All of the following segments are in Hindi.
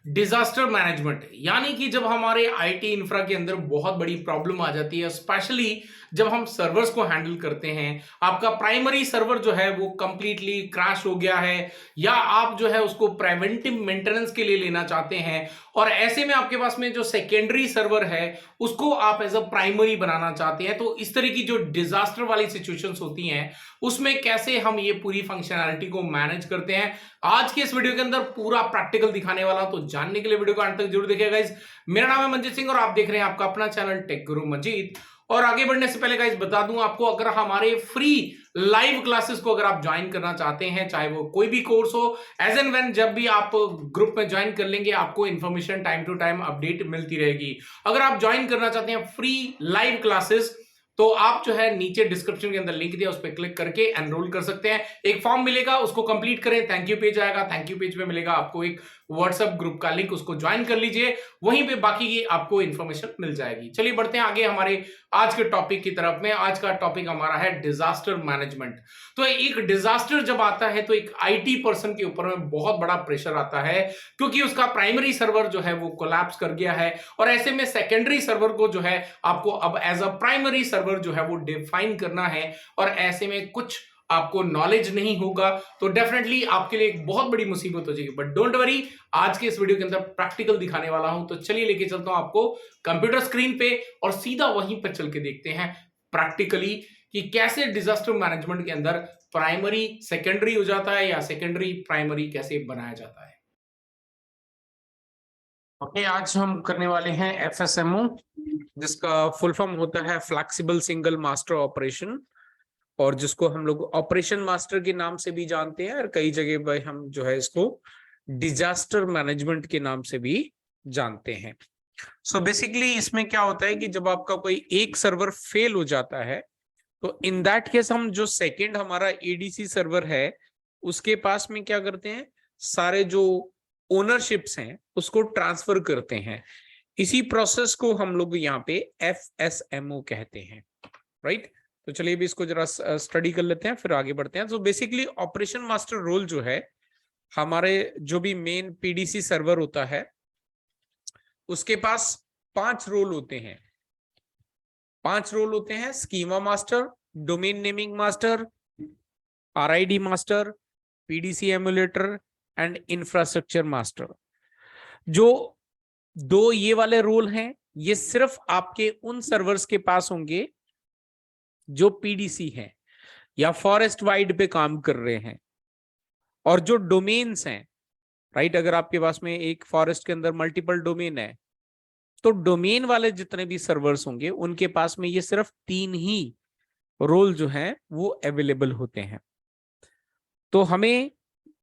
डिजास्टर मैनेजमेंट, यानी कि जब हमारे आईटी इंफ्रा के अंदर बहुत बड़ी प्रॉब्लम आ जाती है, स्पेशली जब हम सर्वर्स को हैंडल करते हैं। आपका प्राइमरी सर्वर जो है वो कंप्लीटली क्रैश हो गया है, या आप जो है उसको प्रिवेंटिव मेंटेनेंस के लिए लेना चाहते हैं, और ऐसे में आपके पास में जो सेकेंडरी सर्वर है उसको आप एज अ प्राइमरी बनाना चाहते हैं। तो इस तरह की जो डिजास्टर वाली सिचुएशंस होती हैं उसमें कैसे हम ये पूरी फंक्शनैलिटी को मैनेज करते हैं, आज के इस वीडियो के अंदर पूरा प्रैक्टिकल दिखाने वाला हूं। तो जानने के लिए वीडियो को अंत तक जरूर देखिएगा गाइस। मेरा नाम है मंजीत सिंह और आप देख रहे हैं आपका अपना चैनल टेक गुरु मंजीत। और आगे बढ़ने से पहले गाइस बता दूं आपको, अगर हमारे फ्री लाइव क्लासेस को अगर आप ज्वाइन करना चाहते हैं, चाहे वो कोई भी कोर्स हो, एज एंड व्हेन जब भी आप ग्रुप में ज्वाइन कर लेंगे आपको information time to time update मिलती रहेगी। अगर आप ज्वाइन करना चाहते हैं फ्री लाइव क्लासेस, तो आप जो है नीचे डिस्क्रिप्शन के अंदर लिंक दिया, उस पर क्लिक करके एनरोल कर सकते हैं। एक फॉर्म मिलेगा, उसको कंप्लीट करें, थैंक यू पेज आएगा, थैंक यू पेज पे मिलेगा आपको एक व्हाट्सएप ग्रुप का लिंक, उसको ज्वाइन कर लीजिए, वहीं पे बाकी की आपको इंफॉर्मेशन मिल जाएगी। चलिए बढ़ते हैं आगे हमारे आज के टॉपिक की तरफ में। आज का टॉपिक हमारा है डिजास्टर मैनेजमेंट। तो एक डिजास्टर जब आता है तो एक आईटी पर्सन के ऊपर में बहुत बड़ा प्रेशर आता है, क्योंकि उसका प्राइमरी सर्वर जो है वो कोलैप्स कर गया है, और ऐसे में सेकेंडरी सर्वर को जो है आपको अब एज अ प्राइमरी सर्वर जो है वो डिफाइन करना है, और ऐसे में कुछ आपको नॉलेज नहीं होगा तो डेफिनेटली आपके लिए एक बहुत बड़ी मुसीबत हो जाएगी। बट डोंट वरी, आज के इस वीडियो के अंदर प्रैक्टिकल दिखाने वाला हूं। तो चलिए लेके चलता हूं आपको कंप्यूटर स्क्रीन पे, और सीधा वहीं पर चल के देखते हैं प्रैक्टिकली कि कैसे डिजास्टर मैनेजमेंट के अंदर प्राइमरी सेकेंडरी हो जाता है, या सेकेंडरी प्राइमरी कैसे बनाया जाता है। ओके, आज हम करने वाले हैं एफएसएमओ, जिसका फुल फॉर्म होता है फ्लेक्सिबल सिंगल मास्टर ऑपरेशन, और जिसको हम लोग ऑपरेशन मास्टर के नाम से भी जानते हैं, और कई जगह पर हम जो है इसको डिजास्टर मैनेजमेंट के नाम से भी जानते हैं। सो बेसिकली इसमें क्या होता है कि जब आपका कोई एक सर्वर फेल हो जाता है, तो इन दैट केस हम जो सेकंड हमारा एडीसी सर्वर है उसके पास में क्या करते हैं, सारे जो ओनरशिप्स हैं उसको ट्रांसफर करते हैं। इसी प्रोसेस को हम लोग यहाँ पे एफएसएमओ कहते हैं, राइट। तो चलिए भी इसको जरा स्टडी कर लेते हैं, फिर आगे बढ़ते हैं। तो बेसिकली ऑपरेशन मास्टर रोल जो है, हमारे जो भी मेन पीडीसी सर्वर होता है उसके पास 5 रोल होते हैं। 5 रोल होते हैं: schema master, domain naming master, RID master, PDC emulator and infrastructure master. जो 2 ये वाले रोल हैं ये सिर्फ आपके उन सर्वर्स के पास होंगे जो पीडीसी हैं या फॉरेस्ट वाइड पे काम कर रहे हैं। और जो डोमेन्स हैं, राइट, अगर आपके पास में एक फॉरेस्ट के अंदर मल्टीपल डोमेन है तो डोमेन वाले जितने भी सर्वर्स होंगे उनके पास में ये सिर्फ 3 ही रोल जो हैं वो अवेलेबल होते हैं। तो हमें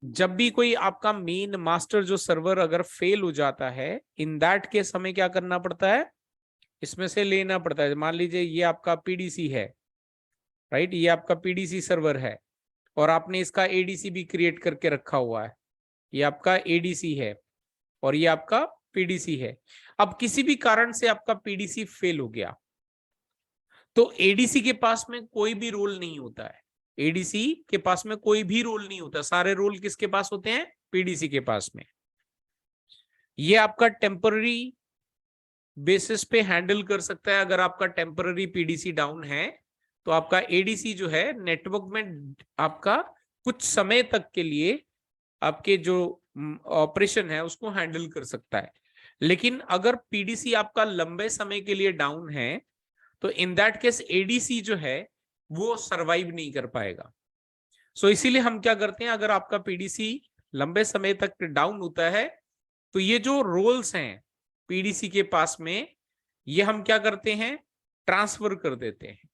जब भी कोई आपका मेन मास्टर जो सर्वर अगर फेल हो जाता है, इन दैट केस हमें क्या करना पड़ता है, इसमें से लेना पड़ता है। मान लीजिए ये आपका पीडीसी है, राइट, ये आपका पीडीसी सर्वर है और आपने इसका एडीसी भी क्रिएट करके रखा हुआ है। ये आपका एडीसी है और ये आपका पीडीसी है। अब किसी भी कारण से आपका पीडीसी फेल हो गया तो एडीसी के पास में कोई भी रोल नहीं होता है। एडीसी के पास में कोई भी रोल नहीं होता, सारे रोल किसके पास होते हैं, पीडीसी के पास में। ये आपका टेम्पररी बेसिस पे हैंडल कर सकता है। अगर आपका टेम्पररी पीडीसी डाउन है तो आपका एडीसी जो है नेटवर्क में आपका कुछ समय तक के लिए आपके जो ऑपरेशन है उसको हैंडल कर सकता है। लेकिन अगर पीडीसी आपका लंबे समय के लिए डाउन है तो इन दैट केस एडीसी जो है वो सरवाइव नहीं कर पाएगा। सो इसीलिए हम क्या करते हैं, अगर आपका पीडीसी लंबे समय तक डाउन होता है तो ये जो रोल्स हैं पीडीसी के पास में, ये हम क्या करते हैं, ट्रांसफर कर देते हैं।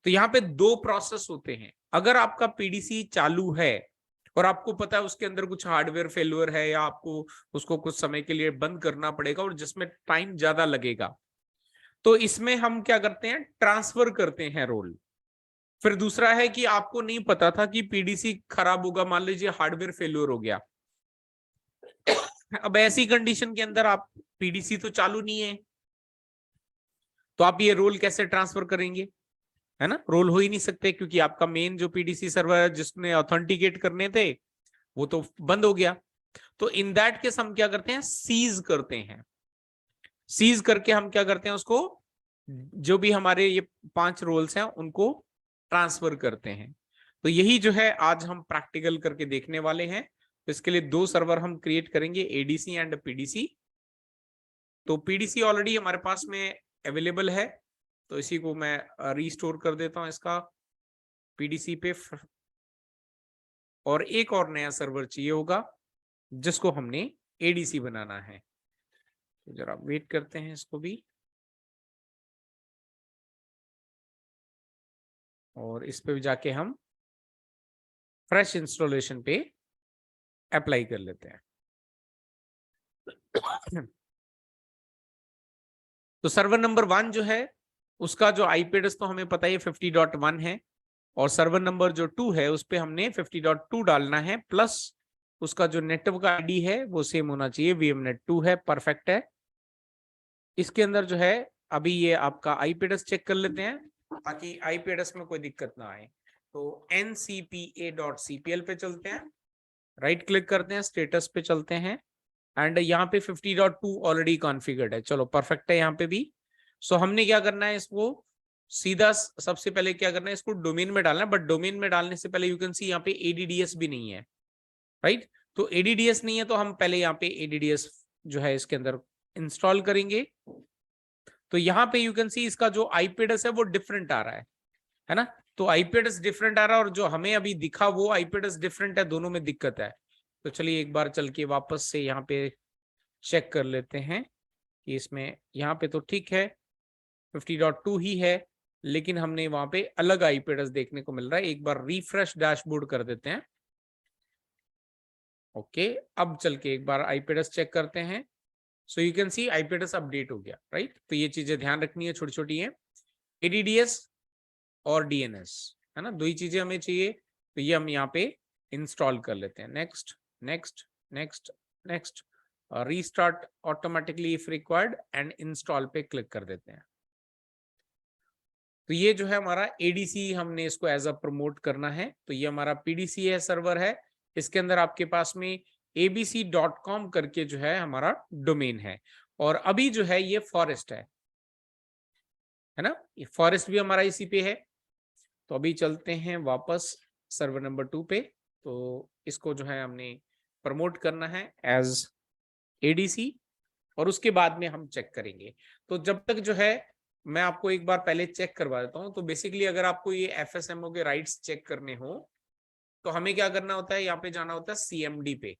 तो यहाँ पे 2 प्रोसेस होते हैं। अगर आपका पीडीसी चालू है और आपको पता है उसके अंदर कुछ हार्डवेयर फेलियर है या आपको उसको कुछ समय के लिए बंद करना पड़ेगा और जिसमें टाइम ज्यादा लगेगा, तो इसमें हम क्या करते हैं, ट्रांसफर करते हैं रोल। फिर दूसरा है कि आपको नहीं पता था कि पीडीसी खराब होगा, मान लीजिए हार्डवेयर फेलियर हो गया। अब ऐसी कंडीशन के अंदर आप पीडीसी तो चालू नहीं है तो आप ये रोल कैसे ट्रांसफर करेंगे, है ना। रोल हो ही नहीं सकते क्योंकि आपका मेन जो पीडीसी सर्वर जिसने ऑथेंटिकेट करने थे वो तो बंद हो गया। तो इन दैट केस हम क्या करते हैं, सीज करते हैं। सीज करके हम क्या करते हैं, उसको जो भी हमारे ये 5 रोल्स हैं उनको ट्रांसफर करते हैं। तो यही जो है आज हम प्रैक्टिकल करके देखने वाले हैं। तो इसके लिए 2 सर्वर हम क्रिएट करेंगे, एडीसी एंड पीडीसी। तो पीडीसी ऑलरेडी हमारे पास में अवेलेबल है, तो इसी को मैं रीस्टोर कर देता हूं इसका पीडीसी पे। और एक और नया सर्वर चाहिए होगा जिसको हमने एडीसी बनाना है। तो जरा वेट करते हैं इसको भी, और इस पे भी जाके हम फ्रेश इंस्टॉलेशन पे अप्लाई कर लेते हैं। तो सर्वर नंबर 1 जो है उसका जो आईपी एड्रेस तो हमें पता है 50.1 है, और सर्वर नंबर जो 2 है उस पे हमने 50.2 डालना है, प्लस उसका जो नेटवर्क आईडी है वो सेम होना चाहिए, VMNet2 है, परफेक्ट है। इसके अंदर जो है अभी ये आपका आईपी एड्रेस चेक कर लेते हैं ताकि आईपी एड्रेस में कोई दिक्कत ना आए। तो ncpa.cpl पे चलते हैं, राइट क्लिक करते हैं, स्टेटस पे चलते हैं, एंड यहाँ पे 50.2 ऑलरेडी कॉन्फ़िगर्ड है। चलो परफेक्ट है यहाँ पे भी। सो हमने क्या करना है, इसको सीधा सबसे पहले क्या करना है, इसको डोमेन में डालना है। बट डोमेन में डालने से पहले यू कैन सी यहाँ पे एडीडीएस भी नहीं है, राइट। तो एडीडीएस नहीं है तो हम पहले यहाँ पे एडीडीएस जो है इसके अंदर इंस्टॉल करेंगे। तो यहाँ पे यू कैन सी इसका जो आईपी एड्रेस है वो डिफरेंट आ रहा है ना। तो आईपी एड्रेस डिफरेंट आ रहा है और जो हमें अभी दिखा वो आईपी एड्रेस डिफरेंट है, दोनों में दिक्कत है। तो चलिए एक बार चल के वापस से यहाँ पे चेक कर लेते हैं कि इसमें यहाँ पे तो ठीक है 50.2 ही है, लेकिन हमने वहां पे अलग आईपी एड्रेस देखने को मिल रहा है। एक बार रिफ्रेश डैशबोर्ड कर देते हैं। ओके, अब चल के एक बार आईपी एड्रेस चेक करते हैं। सो you can C IP address update हो गया, राइट। तो ये चीजें ध्यान रखनी है, छोटी छोटी है। एडीडीएस और डीएनएस है ना, 2 ही चीजें हमें चाहिए। तो ये हम यहाँ पे इंस्टॉल कर लेते हैं। Next next next next, restart automatically if required and install पे क्लिक कर देते हैं। तो ये जो है हमारा एडीसी, हमने इसको एज अ प्रमोट करना है। तो ये हमारा पीडीसी है, सर्वर है। इसके अंदर आपके पास में abc.com करके जो है हमारा डोमेन है, और अभी जो है ये फॉरेस्ट है ना, ये फॉरेस्ट भी हमारा इसी पे है। तो अभी चलते हैं वापस सर्वर नंबर 2 पे। तो इसको जो है हमने प्रमोट करना है एज एडीसी, और उसके बाद में हम चेक करेंगे। तो जब तक जो है मैं आपको एक बार पहले चेक करवा देता हूं। तो बेसिकली अगर आपको ये एफएसएमओ के राइट्स चेक करने हो तो हमें क्या करना होता है, यहाँ पे जाना होता है सीएमडी पे।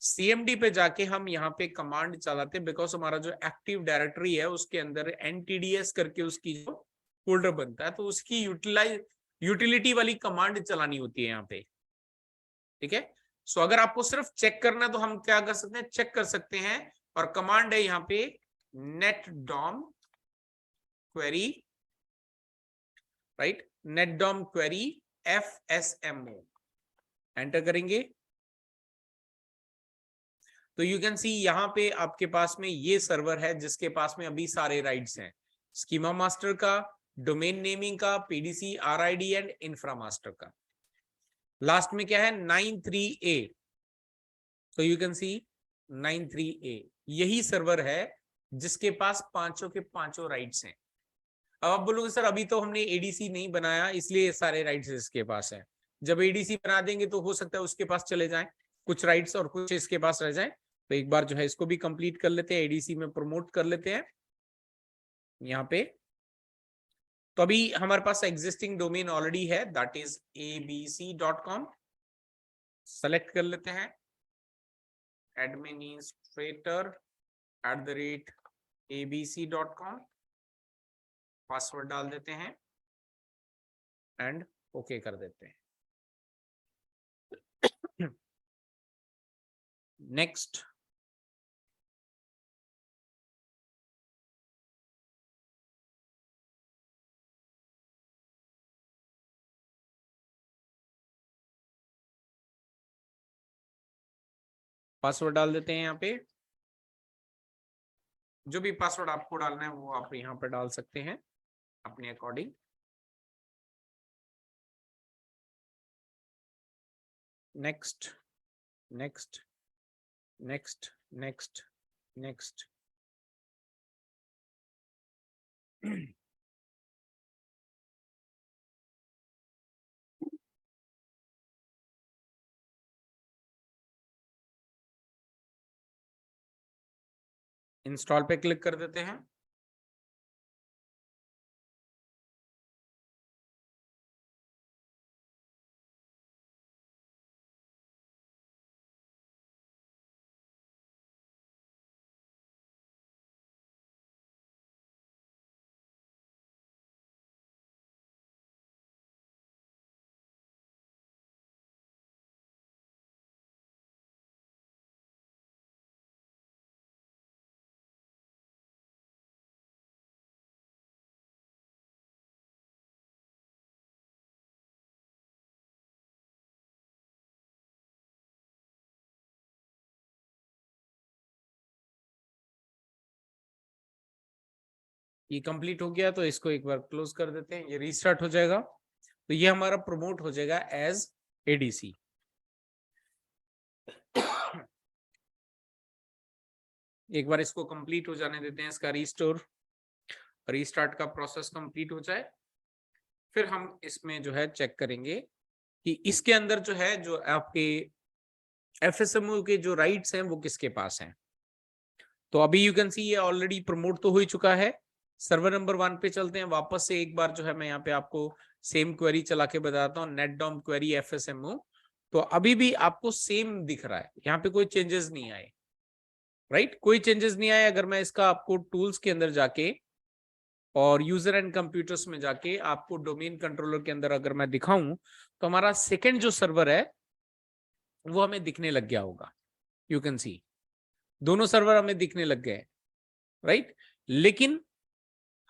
सीएमडी पे जाके हम यहाँ पे कमांड चलाते हैं, बिकॉज हमारा जो एक्टिव डायरेक्टरी है उसके अंदर एनटीडीएस करके उसकी जो फोल्डर बनता है, तो उसकी यूटिलिटी वाली कमांड चलानी होती है यहाँ पे, ठीक है। सो अगर आपको सिर्फ चेक करना तो हम क्या कर सकते हैं, चेक कर सकते हैं। और कमांड है यहाँ पे netdom query, right, netdom query fsmo enter करेंगे। तो यू कैन सी यहाँ पे आपके पास में ये सर्वर है जिसके पास में अभी सारे राइट्स हैं, स्कीमा मास्टर का, डोमेन नेमिंग का, PDC, RID and infra master का। लास्ट में क्या है, 93A। तो यू कैन सी 93A यही सर्वर है जिसके पास पांचों के पांचों राइट्स हैं। अब आप बोलोगे सर अभी तो हमने एडीसी नहीं बनाया इसलिए सारे राइट्स इसके पास हैं। जब एडीसी बना देंगे तो हो सकता है उसके पास चले जाएं कुछ राइट्स और कुछ इसके पास रह जाएं। तो एक बार जो है इसको भी कंप्लीट कर लेते हैं, एडीसी में प्रमोट कर लेते हैं यहाँ पे। तो अभी हमारे पास एग्जिस्टिंग डोमेन ऑलरेडी है, दैट इज abc.com। सेलेक्ट कर लेते हैं administrator@abc.com, पासवर्ड डाल देते हैं एंड ओके कर देते हैं। नेक्स्ट, पासवर्ड डाल देते हैं यहाँ पे। जो भी पासवर्ड आपको डालना है वो आप यहाँ पे डाल सकते हैं अपने according. Next next next next next. Install पे क्लिक कर देते हैं। ये कंप्लीट हो गया तो इसको एक बार क्लोज कर देते हैं, ये रीस्टार्ट हो जाएगा। तो ये हमारा प्रमोट हो जाएगा एज एडीसी। एक बार इसको कंप्लीट हो जाने देते हैं, इसका रीस्टार्ट का प्रोसेस कंप्लीट हो जाए, फिर हम इसमें जो है चेक करेंगे कि इसके अंदर जो है जो आपके एफएसएमओ के जो राइट्स हैं वो किसके पास हैं। तो अभी यू कैन सी ये ऑलरेडी प्रमोट तो हो ही चुका है। सर्वर नंबर 1 पे चलते हैं वापस से एक बार, जो है मैं यहाँ पे आपको सेम क्वेरी चला के बताता हूँ, नेटडॉम क्वेरी एफएसएमओ। तो अभी भी आपको सेम दिख रहा है, यहाँ पे कोई चेंजेस नहीं आए, राइट, कोई चेंजेस नहीं आए। अगर मैं इसका आपको टूल्स के अंदर जाके और यूजर एंड कंप्यूटर्स में जाके आपको डोमेन कंट्रोलर के अंदर अगर मैं दिखाऊं, तो हमारा सेकंड जो सर्वर है वो हमें दिखने लग गया होगा। यू कैन सी दोनों सर्वर हमें दिखने लग गए, राइट। लेकिन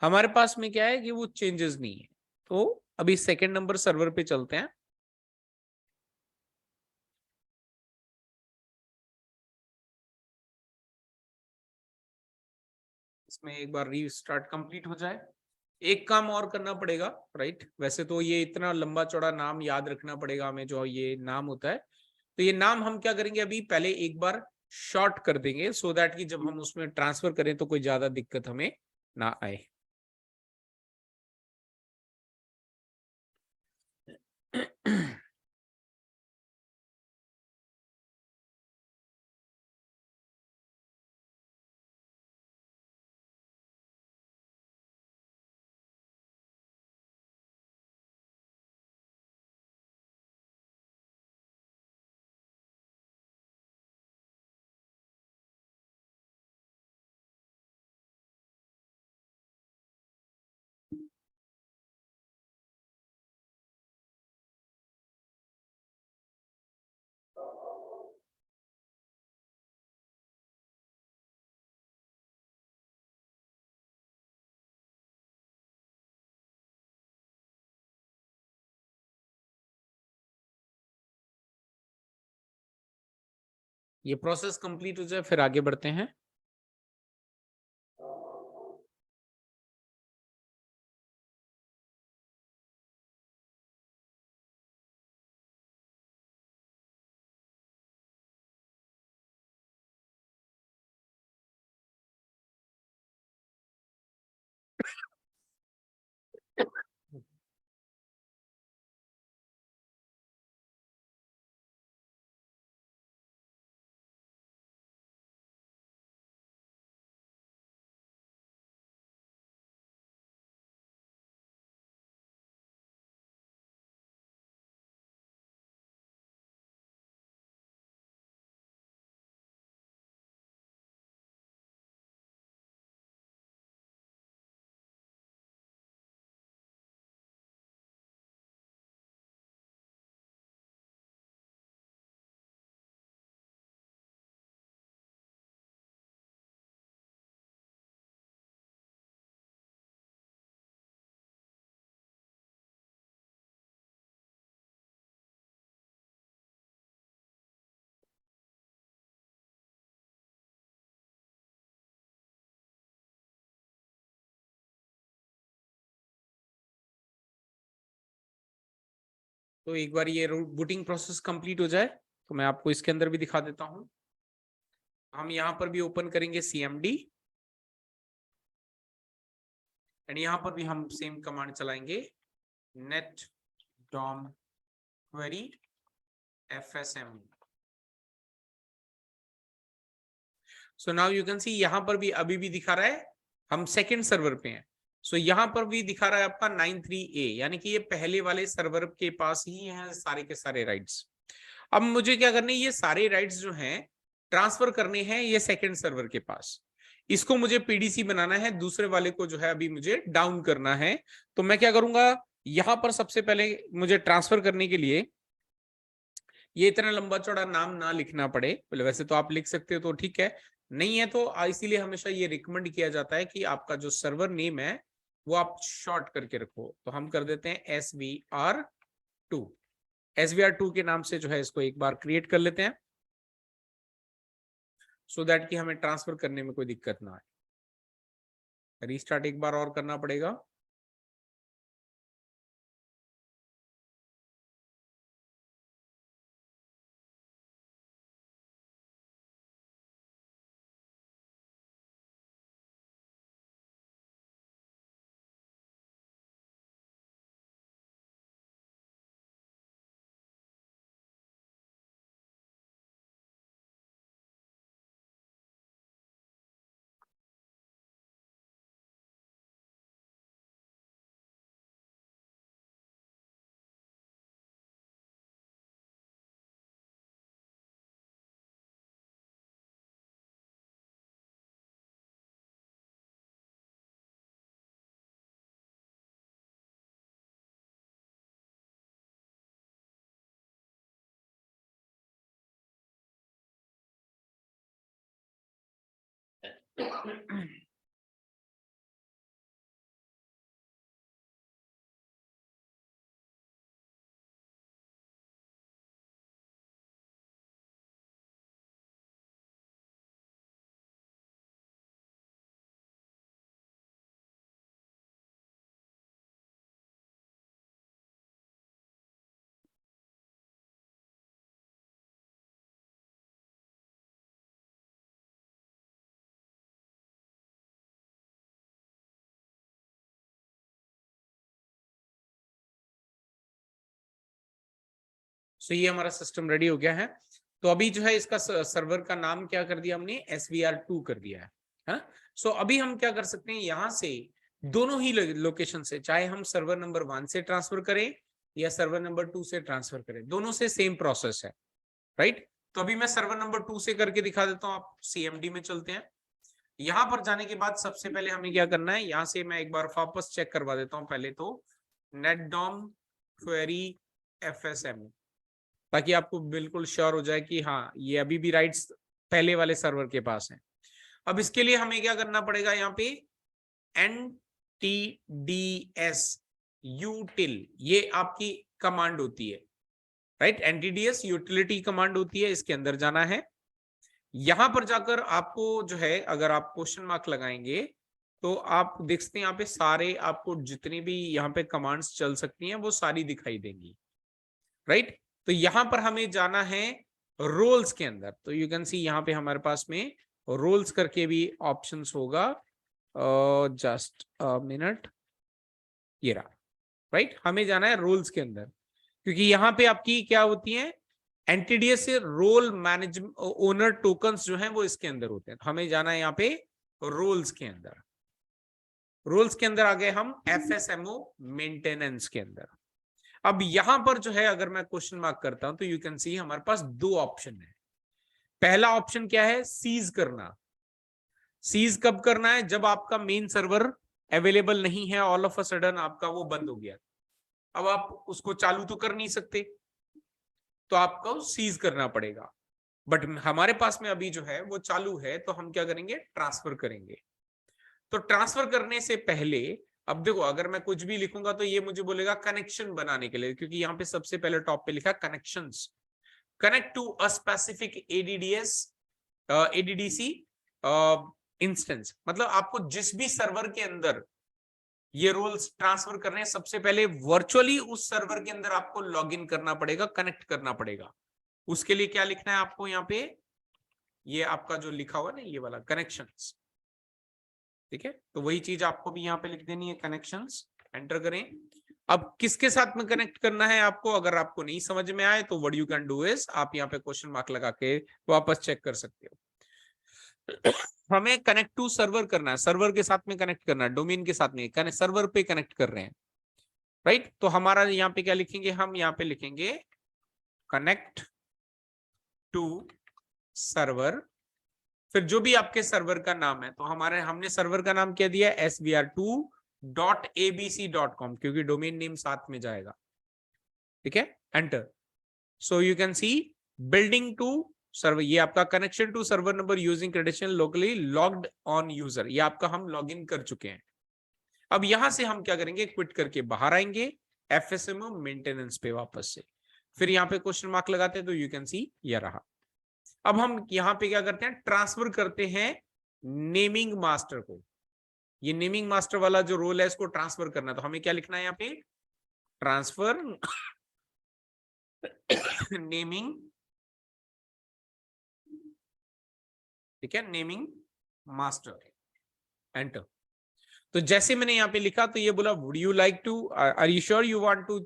हमारे पास में क्या है कि वो चेंजेस नहीं है। तो अभी सेकंड नंबर सर्वर पे चलते हैं। इसमें एक बार रीस्टार्ट कंप्लीट हो जाए। एक काम और करना पड़ेगा, राइट। वैसे तो ये इतना लंबा चौड़ा नाम याद रखना पड़ेगा हमें, जो ये नाम होता है। तो ये नाम हम क्या करेंगे, अभी पहले एक बार शॉर्ट कर देंगे, सो दैट कि जब हम उसमें ट्रांसफर करें तो कोई ज्यादा दिक्कत हमें ना आए। ये प्रोसेस कंप्लीट हो जाए फिर आगे बढ़ते हैं। तो एक बार ये बूटिंग प्रोसेस कंप्लीट हो जाए तो मैं आपको इसके अंदर भी दिखा देता हूं। हम यहां पर भी ओपन करेंगे CMD एंड यहां पर भी हम सेम कमांड चलाएंगे net dom query FSM। So now you can सी यहां पर भी अभी भी दिखा रहा है हम सेकंड सर्वर पे हैं। सो यहां पर भी दिखा रहा है आपका 93A, यानी कि ये पहले वाले सर्वर के पास ही हैं सारे के सारे राइट्स। अब मुझे क्या करने, ये सारे राइट्स जो हैं ट्रांसफर करने हैं ये सेकंड सर्वर के पास। इसको मुझे PDC बनाना है, दूसरे वाले को जो है अभी मुझे डाउन करना है। तो मैं क्या करूंगा, यहां पर सबसे पहले मुझे ट्रांसफर करने के लिए ये इतना लंबा चौड़ा नाम ना लिखना पड़े, वैसे तो आप लिख सकते हो तो ठीक है, नहीं है तो इसीलिए हमेशा ये रिकमेंड किया जाता है कि आपका जो सर्वर नेम है वो आप शॉर्ट करके रखो। तो हम कर देते हैं SVR2। SVR2 के नाम से जो है इसको एक बार क्रिएट कर लेते हैं, सो दैट कि हमें ट्रांसफर करने में कोई दिक्कत ना आए। रीस्टार्ट एक बार और करना पड़ेगा। सो ये हमारा सिस्टम रेडी हो गया है। तो अभी जो है इसका सर्वर का नाम क्या कर दिया हमने, SVR2 कर दिया है। सो अभी हम क्या कर सकते हैं, यहां से दोनों ही लोकेशन से, चाहे हम सर्वर नंबर 1 से ट्रांसफर करें या सर्वर नंबर 2 से ट्रांसफर करें, दोनों से सेम प्रोसेस है, राइट। तो अभी मैं सर्वर नंबर 2 से करके दिखा देता हूं। आप CMD में चलते हैं। यहां पर जाने के बाद सबसे पहले हमें क्या करना है, यहां से मैं एक बार वापस चेक करवा देता हूं पहले तो netdom query FSM, ताकि आपको बिल्कुल श्योर हो जाए कि हाँ ये अभी भी राइट्स पहले वाले सर्वर के पास हैं। अब इसके लिए हमें क्या करना पड़ेगा, यहाँ पे NTDS util ये आपकी कमांड होती है, राइट। NTDS यूटिलिटी कमांड होती है, इसके अंदर जाना है। यहां पर जाकर आपको जो है, अगर आप क्वेश्चन मार्क लगाएंगे तो आप देख सकते हैं यहाँ पे सारे आपको जितनी भी यहाँ पे कमांड्स चल सकती हैं वो सारी दिखाई देंगी, राइट। तो यहां पर हमें जाना है रोल्स के अंदर। तो यू कैन सी यहाँ पे हमारे पास में रोल्स करके भी ऑप्शंस होगा, जस्ट मिनट, ये रहा, राइट। हमें जाना है रोल्स के अंदर, क्योंकि यहाँ पे आपकी क्या होती है, NTDS से रोल मैनेजमेंट ओनर टोकन्स जो हैं वो इसके अंदर होते हैं। हमें जाना है यहाँ पे रोल्स के अंदर। रोल्स के अंदर आ गए हम FSMO मेंटेनेंस के अंदर। अब यहां पर जो है अगर मैं क्वेश्चन मार्क करता हूं तो यू कैन सी हमारे पास दो ऑप्शन है। पहला ऑप्शन क्या है, सीज करना। सीज कब करना है, जब आपका मेन सर्वर अवेलेबल नहीं है, ऑल ऑफ अ सडन आपका वो बंद हो गया, अब आप उसको चालू तो कर नहीं सकते, तो आपको सीज करना पड़ेगा। बट हमारे पास में अभी जो है वो चालू है, तो हम क्या करेंगे, ट्रांसफर करेंगे। तो ट्रांसफर करने से पहले, अब देखो अगर मैं कुछ भी लिखूंगा तो ये मुझे बोलेगा कनेक्शन बनाने के लिए, क्योंकि यहाँ पे सबसे पहले टॉप पे लिखा connections, connect to a specific ADDC instance. मतलब आपको जिस भी सर्वर के अंदर ये रोल्स ट्रांसफर करने हैं, सबसे पहले वर्चुअली उस सर्वर के अंदर आपको लॉगिन करना पड़ेगा, कनेक्ट करना पड़ेगा। उसके लिए क्या लिखना है आपको यहाँ पे, ये आपका जो लिखा हुआ ना ये वाला कनेक्शंस, ठीक है, तो वही चीज आपको भी यहाँ पे लिख देनी है, कनेक्शंस, एंटर करें। अब किसके साथ में कनेक्ट करना है आपको, अगर आपको नहीं समझ में आए तो what you can do is आप यहाँ पे क्वेश्चन मार्क लगा के वापस चेक कर सकते हो। हमें कनेक्ट टू सर्वर करना है, सर्वर के साथ में कनेक्ट करना है, डोमेन के साथ में, सर्वर पे कनेक्ट कर रहे हैं, राइट। तो हमारा यहाँ पे क्या लिखेंगे, हम यहाँ पे लिखेंगे कनेक्ट टू सर्वर, फिर जो भी आपके सर्वर का नाम है, तो हमने सर्वर का नाम क्या दिया, svr2.abc.com, क्योंकि डोमेन नेम साथ में जाएगा, ठीक है, enter. So you can see building to server, ये आपका connection to server number using credential locally logged on user, ये आपका हम लॉग इन कर चुके हैं। अब यहां से हम क्या करेंगे, क्विट करके बाहर आएंगे, FSMO मेंटेनेंस पे वापस से, फिर यहाँ पे क्वेश्चन मार्क लगाते हैं, तो यू कैन सी ये रहा। अब हम यहाँ पे क्या करते हैं, ट्रांसफर करते हैं नेमिंग मास्टर को, ये नेमिंग मास्टर वाला जो रोल है इसको ट्रांसफर करना है, तो हमें क्या लिखना है यहाँ पे, ट्रांसफर नेमिंग, ठीक है, नेमिंग मास्टर, एंटर। तो जैसे मैंने यहाँ पे लिखा तो ये बोला would you like to, are you sure you want to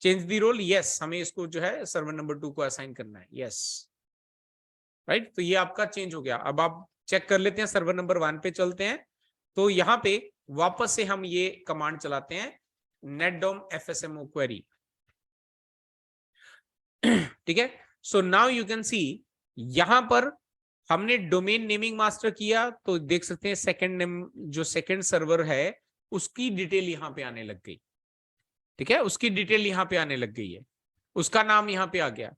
change the role, yes, हमें इसको जो है सर्वर नंबर 2 को असाइन करना है, यस, राइट। तो ये आपका चेंज हो गया। अब आप चेक कर लेते हैं, सर्वर नंबर 1 पे चलते हैं, तो यहाँ पे वापस से हम ये कमांड चलाते हैं, netdom fsmo query, ठीक है। सो नाउ यू कैन सी यहां पर हमने डोमेन नेमिंग मास्टर किया, तो देख सकते हैं सेकंड नेम, जो सेकंड सर्वर है उसकी डिटेल यहां पे आने लग गई, ठीक है, उसकी डिटेल यहां पे आने लग गई है, उसका नाम यहां पे आ गया,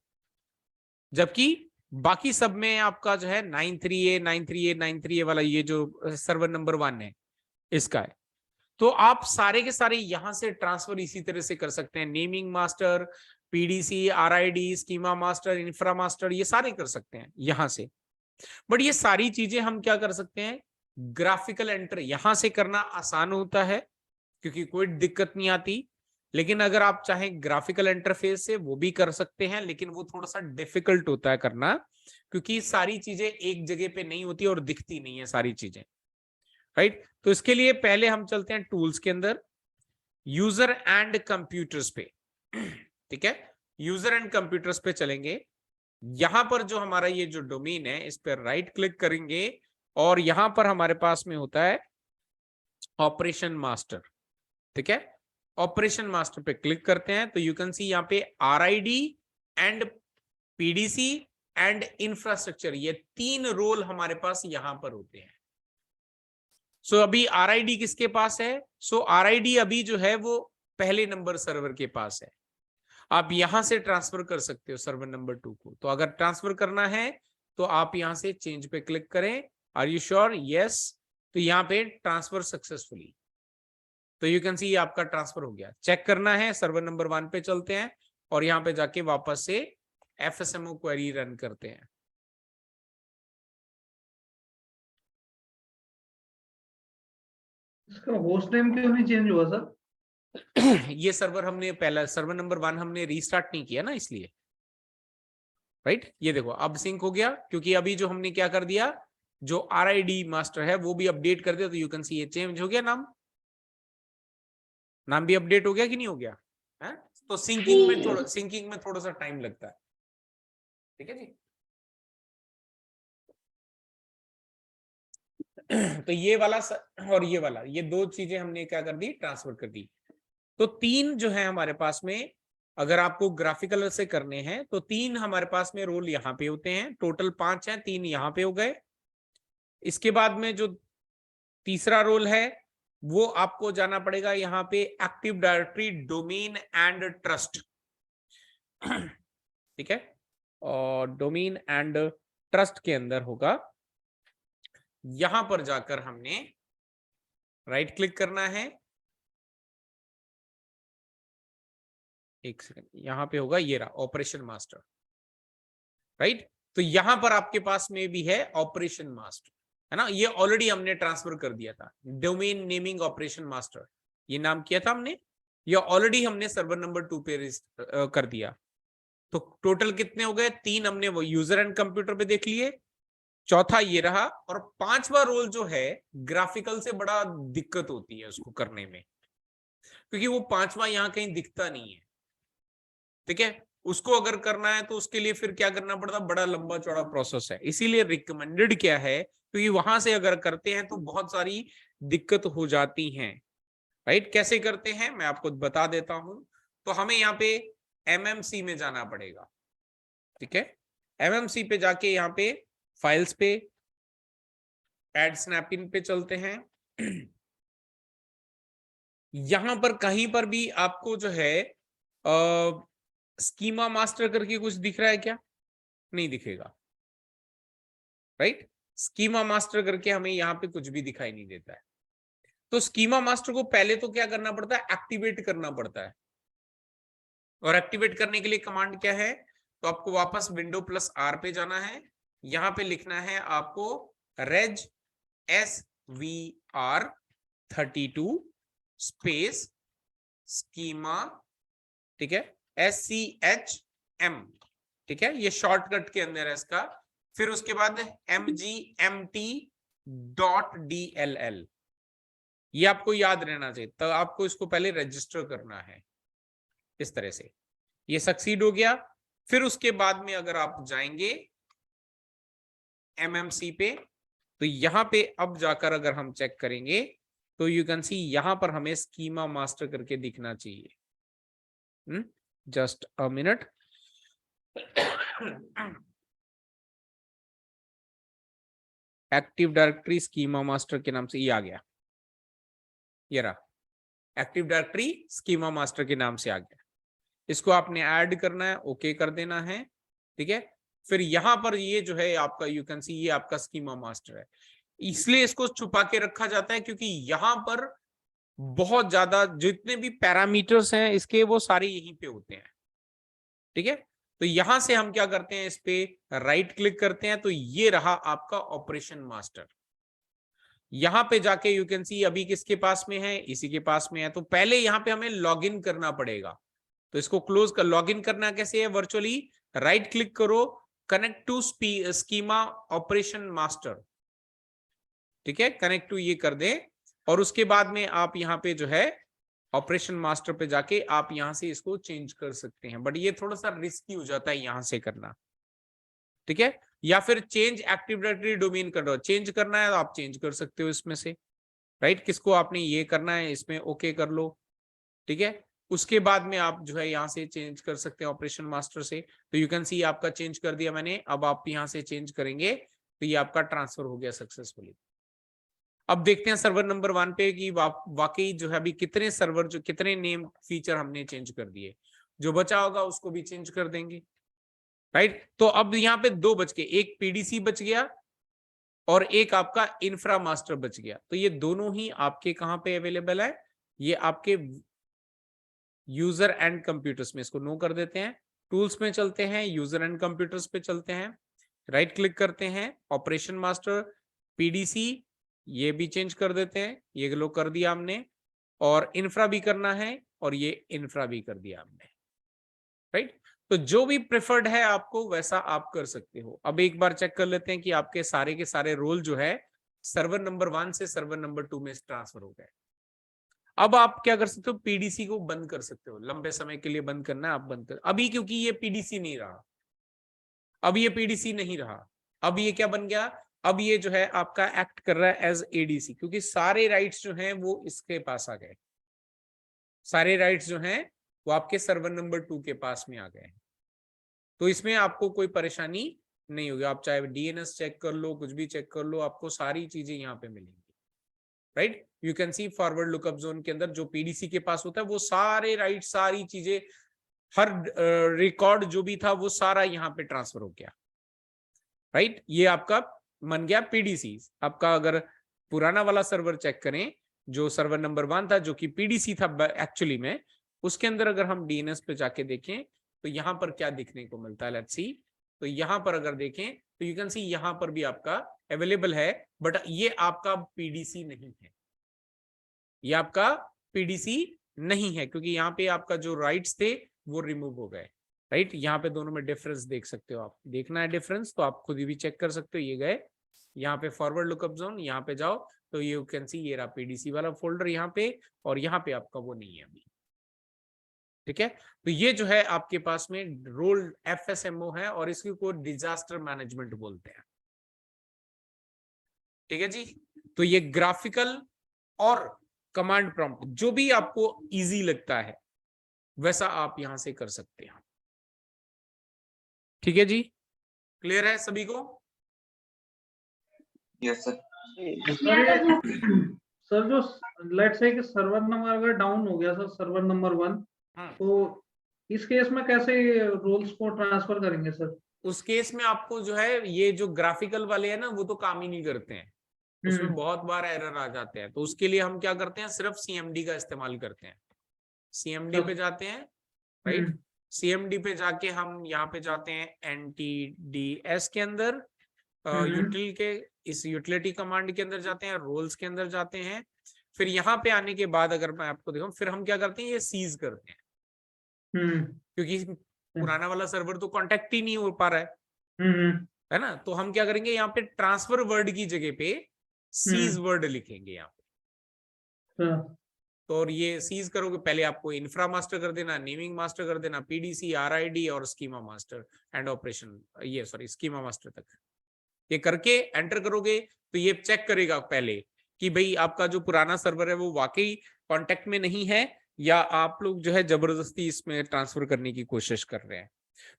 जबकि बाकी सब में आपका जो है 93A 93A 93A वाला ये जो सर्वर नंबर 1 है इसका है। तो आप सारे के सारे यहां से ट्रांसफर इसी तरह से कर सकते हैं, naming master, PDC, RID, schema master, infra master, ये सारे कर सकते हैं यहां से। बट ये सारी चीजें हम क्या कर सकते हैं, ग्राफिकल एंटर यहां से करना आसान होता है क्योंकि कोई दिक्कत नहीं आती, लेकिन अगर आप चाहें ग्राफिकल इंटरफेस से वो भी कर सकते हैं, लेकिन वो थोड़ा सा डिफिकल्ट होता है करना, क्योंकि सारी चीजें एक जगह पे नहीं होती और दिखती नहीं है सारी चीजें, राइट। तो इसके लिए पहले हम चलते हैं टूल्स के अंदर, यूजर एंड कंप्यूटर्स पे, ठीक है, यूजर एंड कंप्यूटर्स पे चलेंगे। यहां पर जो हमारा ये जो डोमेन है इस पर राइट क्लिक करेंगे और यहां पर हमारे पास में होता है ऑपरेशन मास्टर, ठीक है, ऑपरेशन मास्टर पे क्लिक करते हैं तो यू कैन सी यहाँ पे RID and PDC and infrastructure, ये 3 रोल हमारे पास यहां पर होते हैं। सो अभी RID किसके पास है, सो RID अभी जो है वो पहले नंबर सर्वर के पास है, आप यहां से ट्रांसफर कर सकते हो सर्वर नंबर 2 को। तो अगर ट्रांसफर करना है तो आप यहां से चेंज पे क्लिक करें, आर यू श्योर, यस, तो यहाँ पे ट्रांसफर सक्सेसफुली, तो यू कैन सी आपका ट्रांसफर हो गया। चेक करना है, सर्वर नंबर 1 पे चलते हैं और यहाँ पे जाके वापस से FSMO क्वेरी रन करते हैं। इसका होस्ट नेम क्यों नहीं चेंज हुआ सर? ये सर्वर हमने पहला सर्वर नंबर 1 हमने रीस्टार्ट नहीं किया ना, इसलिए, राइट। ये देखो अब सिंक हो गया, क्योंकि अभी जो हमने क्या कर दिया, जो RID मास्टर है वो भी अपडेट कर दिया, तो यू कैन सी ये चेंज हो गया, नाम भी अपडेट हो गया कि नहीं हो गया है? तो सिंकिंग में थोड़ा सा टाइम लगता है, ठीक है जी। तो ये वाला और ये वाला, ये 2 चीजें हमने क्या कर दी, ट्रांसफर कर दी। तो 3 जो है हमारे पास में, अगर आपको ग्राफिकल से करने हैं तो 3 हमारे पास में रोल यहाँ पे होते हैं, टोटल 5 हैं, 3 यहाँ पे हो गए। इसके बाद में जो तीसरा रोल है वो आपको जाना पड़ेगा यहाँ पे active directory domain and trust, ठीक है, और डोमेन एंड ट्रस्ट के अंदर होगा, यहां पर जाकर हमने राइट क्लिक करना है, एक सेकंड, यहां पे होगा ये रहा ऑपरेशन मास्टर, राइट। तो यहां पर आपके पास में भी है ऑपरेशन मास्टर, है ना, ये ऑलरेडी हमने ट्रांसफर कर दिया था, डोमेन नेमिंग ऑपरेशन मास्टर, ये नाम किया था हमने, ये ऑलरेडी हमने सर्वर नंबर 2 पे कर दिया। तो टोटल कितने हो गए, 3 हमने वो यूजर एंड कंप्यूटर पे देख लिए, चौथा ये रहा, और पांचवा रोल जो है ग्राफिकल से बड़ा दिक्कत होती है उसको करने में, क्योंकि वो पांचवा यहाँ कहीं दिखता नहीं है। ठीक है, उसको अगर करना है तो उसके लिए फिर क्या करना पड़ता, बड़ा लंबा चौड़ा प्रोसेस है। इसीलिए रिकमेंडेड क्या है, क्योंकि वहां से अगर करते हैं तो बहुत सारी दिक्कत हो जाती हैं। राइट, कैसे करते हैं मैं आपको बता देता हूं। तो हमें यहाँ पे एमएमसी में जाना पड़ेगा। ठीक है, एमएमसी पे जाके यहाँ पे फाइल्स पे एड स्नैपइन पे चलते हैं। यहां पर कहीं पर भी आपको जो है स्कीमा मास्टर करके कुछ दिख रहा है क्या? नहीं दिखेगा। राइट, स्कीमा मास्टर करके हमें यहाँ पे कुछ भी दिखाई नहीं देता है। तो स्कीमा मास्टर को पहले तो क्या करना पड़ता है, एक्टिवेट करना पड़ता है। और एक्टिवेट करने के लिए कमांड क्या है, तो आपको वापस विंडो प्लस आर पे जाना है। यहां पे लिखना है आपको रेज SVR32 स्पेस स्कीमा, ठीक है, SCHM, ठीक है, ये शॉर्टकट के अंदर है इसका। फिर उसके बाद MGMT.DLL, ये आपको याद रहना चाहिए। तो आपको इसको पहले रजिस्टर करना है इस तरह से। ये सक्सीड हो गया। फिर उसके बाद में अगर आप जाएंगे MMC पे, तो यहां पे अब जाकर अगर हम चेक करेंगे तो यू कैन सी यहां पर हमें स्कीमा मास्टर करके दिखना चाहिए। Just a minute. Active directory schema master के नाम से ये आ गया, ये रहा, एक्टिव डायरेक्टरी स्कीमा मास्टर के नाम से आ गया। इसको आपने ऐड करना है, ओके कर देना है। ठीक है, फिर यहां पर ये जो है आपका, यू कैन सी ये आपका स्कीमा मास्टर है। इसलिए इसको छुपा के रखा जाता है क्योंकि यहां पर बहुत ज्यादा जितने भी पैरामीटर्स हैं इसके, वो सारे यहीं पे होते हैं। ठीक है, तो यहां से हम क्या करते हैं, इस पे राइट क्लिक करते हैं, तो ये रहा आपका ऑपरेशन मास्टर। यहां पे जाके यू कैन सी अभी किसके पास में है, इसी के पास में है। तो पहले यहां पे हमें लॉगिन करना पड़ेगा। तो इसको क्लोज कर, लॉगिन करना कैसे है, वर्चुअली राइट क्लिक करो, connect to schema operation master. ठीक है, कनेक्ट टू ये कर दे, और उसके बाद में आप यहाँ पे जो है ऑपरेशन मास्टर पे जाके आप यहां से इसको चेंज कर सकते हैं। बट ये थोड़ा सा रिस्की हो जाता है यहां से करना। ठीक है, या फिर चेंज एक्टिव डायरेक्टरी डोमेन कर रहे हो, चेंज करना है तो आप चेंज कर सकते हो इसमें से। राइट, किसको आपने ये करना है, इसमें ओके कर लो। ठीक है, उसके बाद में आप जो है यहाँ से चेंज कर सकते हैं ऑपरेशन मास्टर से। तो यू कैन सी आपका चेंज कर दिया मैंने। अब आप यहाँ से चेंज करेंगे तो ये आपका ट्रांसफर हो गया सक्सेसफुली। अब देखते हैं सर्वर नंबर 1 पे कि वाकई जो है अभी कितने सर्वर, जो कितने नेम फीचर हमने चेंज कर दिए। जो बचा होगा उसको भी चेंज कर देंगे। राइट, तो अब यहाँ पे 2 बच गए, एक पीडीसी बच गया और एक आपका इंफ्रा मास्टर बच गया। तो ये दोनों ही आपके कहाँ पे अवेलेबल है, ये आपके यूजर एंड कंप्यूटर्स में। इसको नो कर देते हैं, टूल्स में चलते हैं, यूजर एंड कंप्यूटर्स पे चलते हैं, राइट क्लिक करते हैं, ऑपरेशन मास्टर पीडीसी, ये भी चेंज कर देते हैं, ये लो कर दिया हमने। और इंफ्रा भी करना है, और ये इंफ्रा भी कर दिया हमने। राइट, तो जो भी प्रेफर्ड है आपको वैसा आप कर सकते हो। अब एक बार चेक कर लेते हैं कि आपके सारे के सारे रोल जो है सर्वर नंबर 1 से सर्वर नंबर 2 में ट्रांसफर हो गए। अब आप क्या कर सकते हो, पीडीसी को बंद कर सकते हो। लंबे समय के लिए बंद करना है, आप बंद कर अभी, क्योंकि ये पीडीसी नहीं रहा। अब ये पीडीसी नहीं रहा, अब ये क्या बन गया, अब ये जो है आपका एक्ट कर रहा है एज एडीसी, क्योंकि सारे राइट्स जो हैं वो इसके पास आ गए। सारे राइट्स जो हैं वो आपके सर्वर नंबर 2 के पास में आ गए। तो इसमें आपको कोई परेशानी नहीं होगी। आप चाहे डीएनएस चेक कर लो, कुछ भी चेक कर लो, आपको सारी चीजें यहाँ पे मिलेंगी। Right, you can C forward lookup zone के अंदर जो पीडीसी के पास होता है वो सारे राइट, सारी चीजें, हर रिकॉर्ड जो भी था वो सारा यहाँ पे ट्रांसफर हो गया। राइट, ये आपका बन गया पीडीसी। आपका अगर पुराना वाला सर्वर चेक करें, जो सर्वर नंबर 1 था जो कि पीडीसी था एक्चुअली में, उसके अंदर अगर हम डीएनएस पे जाके देखें तो यहाँ पर क्या दिखने को मिलता है, लेट्स सी। तो यहाँ पर अगर देखें तो यू कैन सी यहाँ पर भी आपका अवेलेबल है, बट ये आपका पीडीसी नहीं है। ये आपका पीडीसी नहीं है, क्योंकि यहाँ पे आपका जो राइट्स थे वो रिमूव हो गए। राइट, यहाँ पे दोनों में डिफरेंस देख सकते हो आप। देखना है डिफरेंस तो आप खुद भी चेक कर सकते हो, ये गए यहाँ पे फॉरवर्ड लुकअप जोन, यहाँ पे जाओ तो यू कैन सी ये रहा पीडीसी वाला फोल्डर यहाँ पे, और यहाँ पे आपका वो नहीं है अभी। ठीक है, तो ये जो है आपके पास में रोल एफएसएमओ है और इसको को डिजास्टर मैनेजमेंट बोलते हैं। ठीक है जी, तो ये ग्राफिकल और कमांड प्रॉम्प्ट जो भी आपको इजी लगता है वैसा आप यहां से कर सकते हैं। ठीक है जी, क्लियर है सभी को? Yes sir. सर जो लेट्स से कि सर्वर नंबर अगर डाउन हो गया सर, सर्वर नंबर 1, तो इस केस में कैसे रोल्स को ट्रांसफर करेंगे सर? उस केस में आपको जो है ये जो ग्राफिकल वाले हैं ना वो तो काम ही नहीं करते हैं, उसमें बहुत बार एरर आ जाते हैं। तो उसके लिए हम क्या करते हैं, सिर्फ सीएमडी का इस्तेमाल करते हैं। सीएमडी पे जाते हैं, राइट, सीएमडी पे जाके हम यहाँ पे जाते हैं एनटीडीएस के अंदर, यूटिल के इस यूटिलिटी कमांड के अंदर जाते हैं, रोल्स के अंदर जाते हैं। फिर यहाँ पे आने के बाद अगर मैं आपको दिखाऊं, फिर हम क्या करते हैं, ये सीज करते हैं, क्योंकि पुराना वाला सर्वर तो कांटेक्ट ही नहीं हो पा रहा है ना। तो हम क्या करेंगे, यहाँ पे ट्रांसफर वर्ड की जगह पे सीज वर्ड लिखेंगे यहाँ पे। तो और ये सीज करोगे, पहले आपको इंफ्रा मास्टर कर देना, नेमिंग मास्टर कर देना, पीडीसी, आरआईडी और स्कीमा मास्टर एंड ऑपरेशन, ये सॉरी स्कीमा मास्टर तक ये करके एंटर करोगे तो ये चेक करेगा पहले कि भाई आपका जो पुराना सर्वर है वो वाकई कांटेक्ट में नहीं है या आप लोग जो है जबरदस्ती इसमें ट्रांसफर करने की कोशिश कर रहे हैं।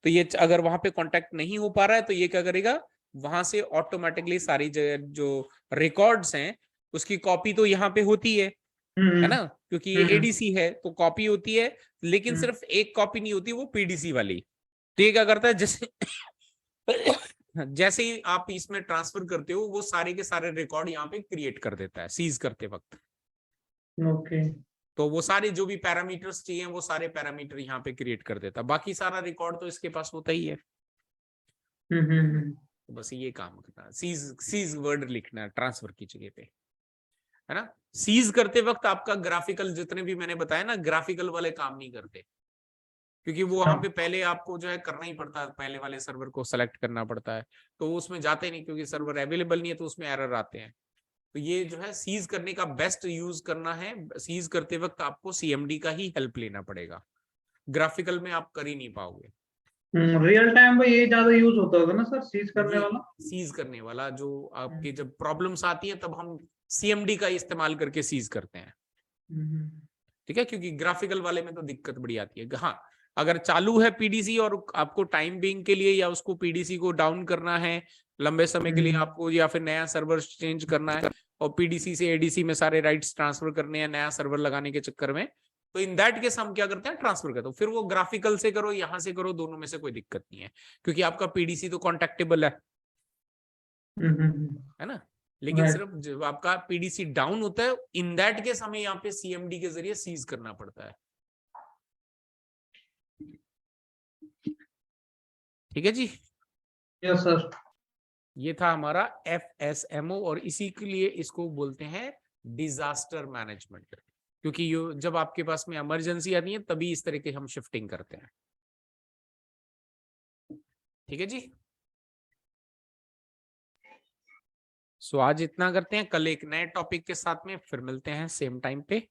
तो ये अगर वहां पे कांटेक्ट नहीं हो पा रहा है तो ये क्या करेगा, वहां से ऑटोमेटिकली सारी जो रिकॉर्ड्स हैं उसकी कॉपी तो यहाँ पे होती है ना, क्योंकि ये एडीसी है तो कॉपी होती है, लेकिन सिर्फ एक कॉपी नहीं होती, वो पीडीसी वाली। तो ये क्या करता है, जैसे ही आप इसमें ट्रांसफर करते हो वो सारे के सारे रिकॉर्ड यहाँ पे क्रिएट कर देता है सीज करते वक्त। ओके, तो वो सारे जो भी पैरामीटर्स चाहिए वो सारे पैरामीटर यहाँ पे क्रिएट कर देता है, बाकी सारा रिकॉर्ड तो इसके पास होता ही है। तो बस ये काम करना है, सीज वर्ड लिखना है ट्रांसफर की जगह पे, है ना। सीज करते वक्त आपका ग्राफिकल जितने भी मैंने बताया ना, ग्राफिकल वाले काम नहीं करते, क्योंकि वो वहां पे पहले आपको जो है करना ही पड़ता है, पहले वाले सर्वर को सेलेक्ट करना पड़ता है, तो उसमें जाते नहीं क्योंकि सर्वर अवेलेबल नहीं है, तो उसमें एरर आते हैं। तो ये जो है सीज करने का बेस्ट यूज करना है, सीज करते वक्त आपको सीएमडी का ही हेल्प लेना पड़ेगा, ग्राफिकल में आप कर ही नहीं पाओगे। रियल टाइम में ये ज्यादा यूज होता होगा ना सर, सीज करने वाला? सीज करने वाला जो आपके जब प्रॉब्लम्स आती है तब हम सीएमडी का इस्तेमाल करके सीज करते हैं। ठीक है, क्योंकि ग्राफिकल वाले में तो दिक्कत बड़ी आती है। हाँ, अगर चालू है पीडीसी और आपको टाइम बिंग के लिए या उसको पीडीसी को डाउन करना है लंबे समय के लिए आपको, या फिर नया सर्वर चेंज करना है और पीडीसी से एडीसी में सारे राइट्स ट्रांसफर करने हैं नया सर्वर लगाने के चक्कर में, तो इन दैट केस हम क्या करते हैं, ट्रांसफर करते हैं। फिर वो ग्राफिकल से करो, यहां से करो, दोनों में से कोई दिक्कत नहीं है, क्योंकि आपका पीडीसी तो कॉन्टेक्टेबल है ना। लेकिन सिर्फ जब आपका पीडीसी डाउन होता है, इन दैट केस हमें यहाँ पे सीएमडी के जरिए सीज करना पड़ता है। ठीक है जी, यस सर। ये था हमारा एफएसएमओ और इसी के लिए इसको बोलते हैं डिजास्टर मैनेजमेंट, क्योंकि ये जब आपके पास में इमरजेंसी आती है तभी इस तरह के हम शिफ्टिंग करते हैं। ठीक है जी, सो आज इतना करते हैं, कल एक नए टॉपिक के साथ में फिर मिलते हैं सेम टाइम पे।